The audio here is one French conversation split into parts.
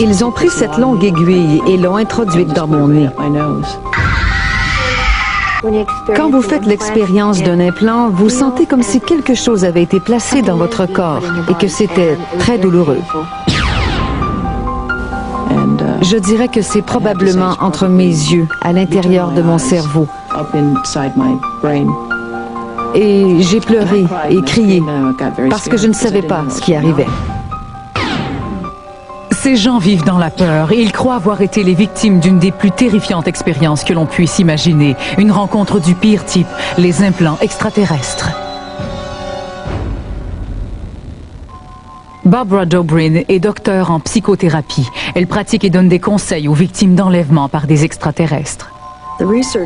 Ils ont pris cette longue aiguille et l'ont introduite dans mon nez. Quand vous faites l'expérience d'un implant, vous sentez comme si quelque chose avait été placé dans votre corps et que c'était très douloureux. Je dirais que c'est probablement entre mes yeux, à l'intérieur de mon cerveau. Et j'ai pleuré et crié parce que je ne savais pas ce qui arrivait. Ces gens vivent dans la peur et ils croient avoir été les victimes d'une des plus terrifiantes expériences que l'on puisse imaginer. Une rencontre du pire type, les implants extraterrestres. Barbara Dobrin est docteure en psychothérapie. Elle pratique et donne des conseils aux victimes d'enlèvement par des extraterrestres.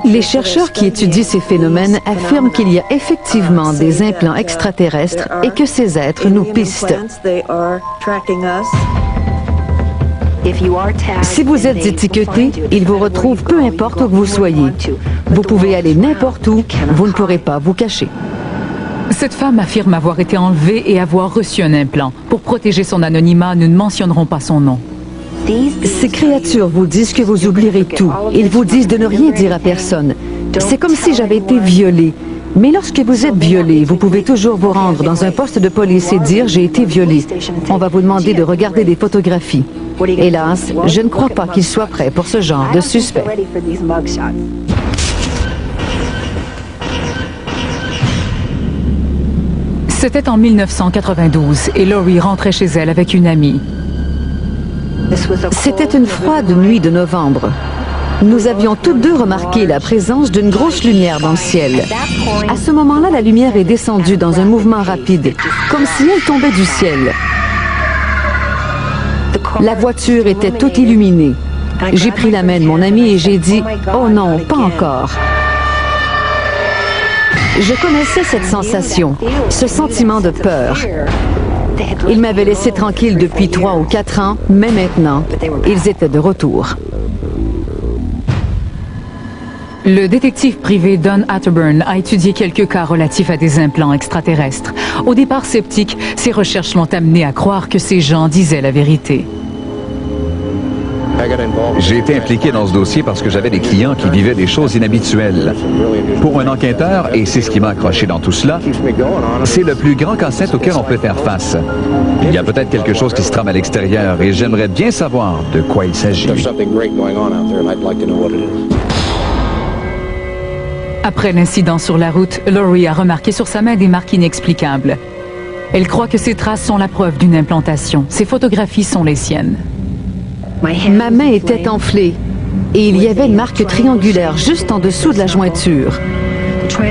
Les chercheurs qui étudient ces phénomènes affirment qu'il y a effectivement des implants extraterrestres et que ces êtres nous pistent. Si vous êtes étiqueté, ils vous retrouvent peu importe où que vous soyez. Vous pouvez aller n'importe où, vous ne pourrez pas vous cacher. Cette femme affirme avoir été enlevée et avoir reçu un implant. Pour protéger son anonymat, nous ne mentionnerons pas son nom. Ces créatures vous disent que vous oublierez tout. Ils vous disent de ne rien dire à personne. C'est comme si j'avais été violée. Mais lorsque vous êtes violé, vous pouvez toujours vous rendre dans un poste de police et dire « j'ai été violé ». On va vous demander de regarder des photographies. Hélas, je ne crois pas qu'ils soient prêts pour ce genre de suspect. C'était en 1992 et Laurie rentrait chez elle avec une amie. C'était une froide nuit de novembre. Nous avions toutes deux remarqué la présence d'une grosse lumière dans le ciel. À ce moment-là, la lumière est descendue dans un mouvement rapide, comme si elle tombait du ciel. La voiture était toute illuminée. J'ai pris la main de mon ami et j'ai dit « Oh non, pas encore ». Je connaissais cette sensation, ce sentiment de peur. Ils m'avaient laissé tranquille depuis 3 ou 4 ans, mais maintenant, ils étaient de retour. Le détective privé Don Atterburn a étudié quelques cas relatifs à des implants extraterrestres. Au départ sceptique, ses recherches l'ont amené à croire que ces gens disaient la vérité. J'ai été impliqué dans ce dossier parce que j'avais des clients qui vivaient des choses inhabituelles. Pour un enquêteur, et c'est ce qui m'a accroché dans tout cela, c'est le plus grand casse-tête auquel on peut faire face. Il y a peut-être quelque chose qui se trame à l'extérieur et j'aimerais bien savoir de quoi il s'agit. Après l'incident sur la route, Laurie a remarqué sur sa main des marques inexplicables. Elle croit que ces traces sont la preuve d'une implantation. Ces photographies sont les siennes. Ma main était enflée et il y avait une marque triangulaire juste en dessous de la jointure.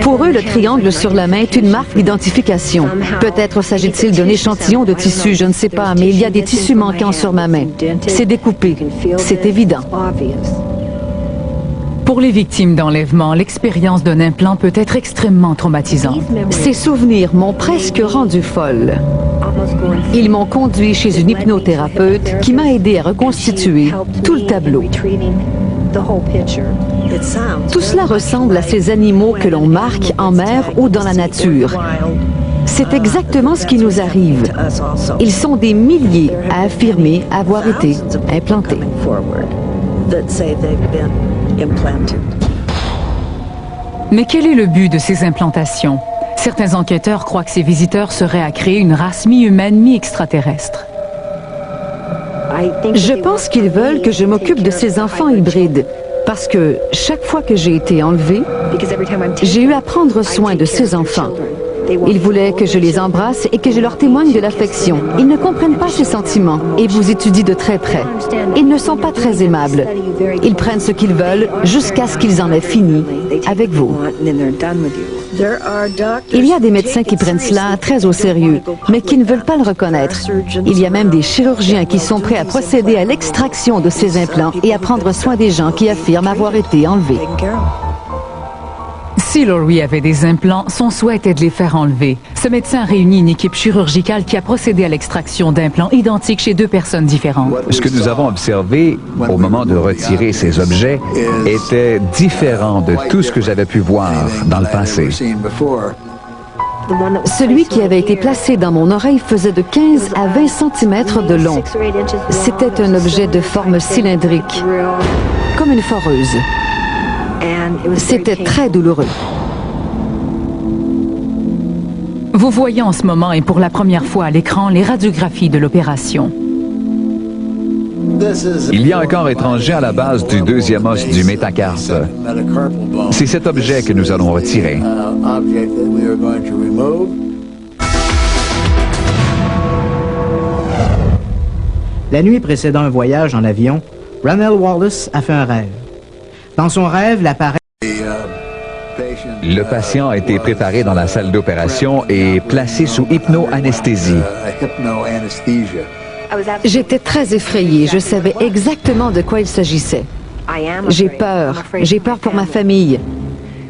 Pour eux, le triangle sur la main est une marque d'identification. Peut-être s'agit-il d'un échantillon de tissu, je ne sais pas, mais il y a des tissus manquants sur ma main. C'est découpé, c'est évident. Pour les victimes d'enlèvement, l'expérience d'un implant peut être extrêmement traumatisante. Ces souvenirs m'ont presque rendue folle. Ils m'ont conduit chez une hypnothérapeute qui m'a aidé à reconstituer tout le tableau. Tout cela ressemble à ces animaux que l'on marque en mer ou dans la nature. C'est exactement ce qui nous arrive. Ils sont des milliers à affirmer avoir été implantés. Mais quel est le but de ces implantations? Certains enquêteurs croient que ces visiteurs seraient à créer une race mi-humaine, mi-extraterrestre. Je pense qu'ils veulent que je m'occupe de ces enfants hybrides, parce que chaque fois que j'ai été enlevée, j'ai eu à prendre soin de ces enfants. Ils voulaient que je les embrasse et que je leur témoigne de l'affection. Ils ne comprennent pas ces sentiments et vous étudient de très près. Ils ne sont pas très aimables. Ils prennent ce qu'ils veulent jusqu'à ce qu'ils en aient fini avec vous. Il y a des médecins qui prennent cela très au sérieux, mais qui ne veulent pas le reconnaître. Il y a même des chirurgiens qui sont prêts à procéder à l'extraction de ces implants et à prendre soin des gens qui affirment avoir été enlevés. Si Laurie avait des implants, son souhait était de les faire enlever. Ce médecin réunit une équipe chirurgicale qui a procédé à l'extraction d'implants identiques chez 2 personnes différentes. Ce que nous avons observé au moment de retirer ces objets était différent de tout ce que j'avais pu voir dans le passé. Celui qui avait été placé dans mon oreille faisait de 15 à 20 cm de long. C'était un objet de forme cylindrique, comme une foreuse. C'était très douloureux. Vous voyez en ce moment et pour la première fois à l'écran les radiographies de l'opération. Il y a un corps étranger à la base du deuxième os du métacarpe. C'est cet objet que nous allons retirer. La nuit précédant un voyage en avion, Rannell Wallace a fait un rêve. Dans son rêve, l'appareil... Le patient a été préparé dans la salle d'opération et placé sous hypnoanesthésie. J'étais très effrayée. Je savais exactement de quoi il s'agissait. J'ai peur pour ma famille.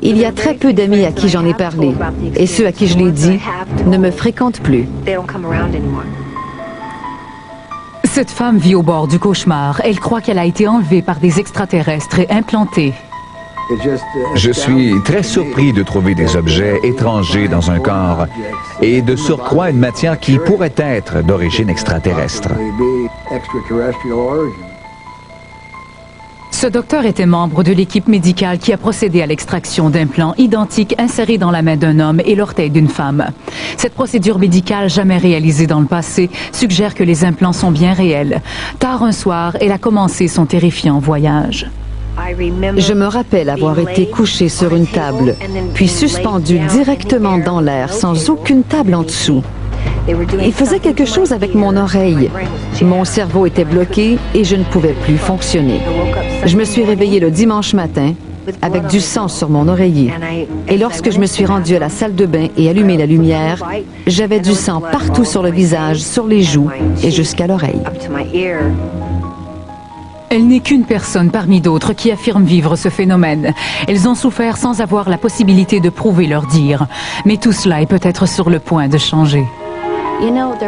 Il y a très peu d'amis à qui j'en ai parlé. Et ceux à qui je l'ai dit ne me fréquentent plus. Cette femme vit au bord du cauchemar. Elle croit qu'elle a été enlevée par des extraterrestres et implantée. Je suis très surpris de trouver des objets étrangers dans un corps et de surcroît une matière qui pourrait être d'origine extraterrestre. Ce docteur était membre de l'équipe médicale qui a procédé à l'extraction d'implants identiques insérés dans la main d'un homme et l'orteil d'une femme. Cette procédure médicale jamais réalisée dans le passé suggère que les implants sont bien réels. Tard un soir, elle a commencé son terrifiant voyage. Je me rappelle avoir été couchée sur une table, puis suspendue directement dans l'air, sans aucune table en dessous. Il faisait quelque chose avec mon oreille. Mon cerveau était bloqué et je ne pouvais plus fonctionner. Je me suis réveillée le dimanche matin avec du sang sur mon oreiller. Et lorsque je me suis rendue à la salle de bain et allumé la lumière, j'avais du sang partout sur le visage, sur les joues et jusqu'à l'oreille. Elle n'est qu'une personne parmi d'autres qui affirment vivre ce phénomène. Elles ont souffert sans avoir la possibilité de prouver leur dire. Mais tout cela est peut-être sur le point de changer.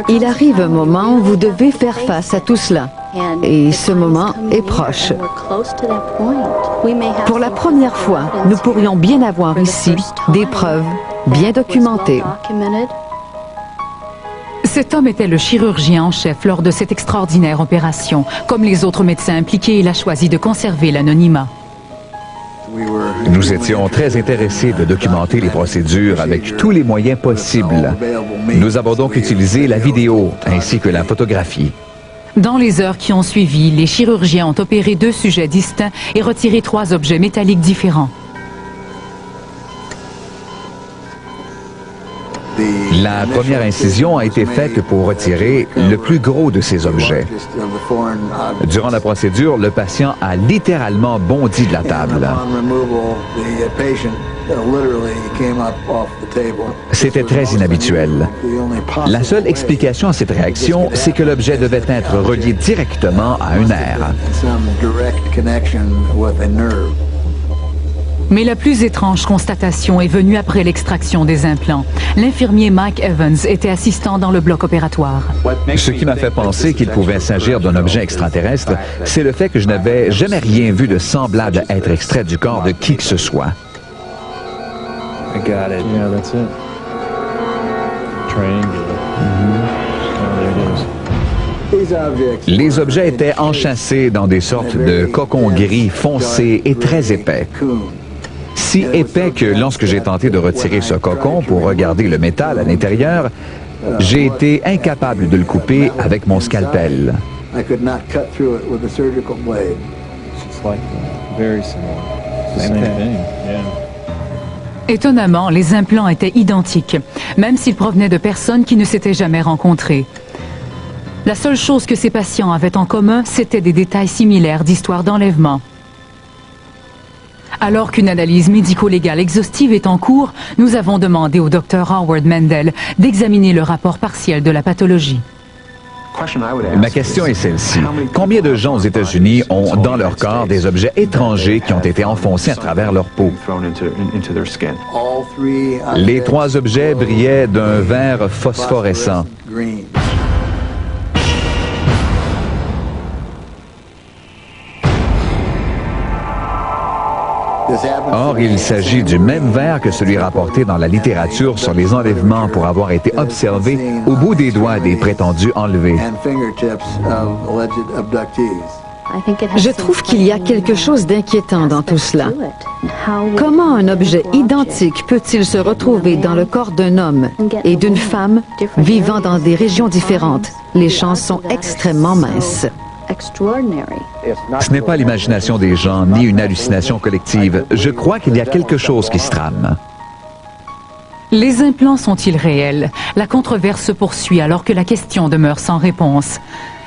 Il arrive un moment où vous devez faire face à tout cela. Et ce moment est proche. Pour la première fois, nous pourrions bien avoir ici des preuves bien documentées. Cet homme était le chirurgien en chef lors de cette extraordinaire opération. Comme les autres médecins impliqués, il a choisi de conserver l'anonymat. Nous étions très intéressés de documenter les procédures avec tous les moyens possibles. Nous avons donc utilisé la vidéo ainsi que la photographie. Dans les heures qui ont suivi, les chirurgiens ont opéré 2 sujets distincts et retiré 3 objets métalliques différents. La première incision a été faite pour retirer le plus gros de ces objets. Durant la procédure, le patient a littéralement bondi de la table. C'était très inhabituel. La seule explication à cette réaction, c'est que l'objet devait être relié directement à un nerf. Mais la plus étrange constatation est venue après l'extraction des implants. L'infirmier Mike Evans était assistant dans le bloc opératoire. Ce qui m'a fait penser qu'il pouvait s'agir d'un objet extraterrestre, c'est le fait que je n'avais jamais rien vu de semblable être extrait du corps de qui que ce soit. I got it. Yeah, that's it. Triangular. Oh, there it is. Les objets étaient enchâssés dans des sortes de cocons gris foncés et très épais. Si épais que lorsque j'ai tenté de retirer ce cocon pour regarder le métal à l'intérieur, j'ai été incapable de le couper avec mon scalpel. It's like very similar. Same thing. Yeah. Étonnamment, les implants étaient identiques, même s'ils provenaient de personnes qui ne s'étaient jamais rencontrées. La seule chose que ces patients avaient en commun, c'était des détails similaires d'histoires d'enlèvement. Alors qu'une analyse médico-légale exhaustive est en cours, nous avons demandé au Dr Howard Mendel d'examiner le rapport partiel de la pathologie. Ma question est celle-ci. Combien de gens aux États-Unis ont dans leur corps des objets étrangers qui ont été enfoncés à travers leur peau? Les 3 objets brillaient d'un vert phosphorescent. Or, il s'agit du même verre que celui rapporté dans la littérature sur les enlèvements pour avoir été observé au bout des doigts des prétendus enlevés. Je trouve qu'il y a quelque chose d'inquiétant dans tout cela. Comment un objet identique peut-il se retrouver dans le corps d'un homme et d'une femme vivant dans des régions différentes? Les chances sont extrêmement minces. Ce n'est pas l'imagination des gens, ni une hallucination collective. Je crois qu'il y a quelque chose qui se trame. Les implants sont-ils réels? La controverse se poursuit alors que la question demeure sans réponse.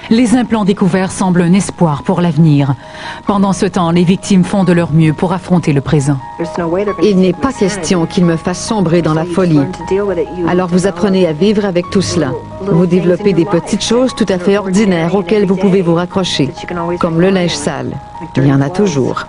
Les implants découverts semblent un espoir pour l'avenir. Pendant ce temps, les victimes font de leur mieux pour affronter le présent. Il n'est pas question qu'il me fasse sombrer dans la folie. Alors vous apprenez à vivre avec tout cela. Vous développez des petites choses tout à fait ordinaires auxquelles vous pouvez vous raccrocher, comme le linge sale. Il y en a toujours.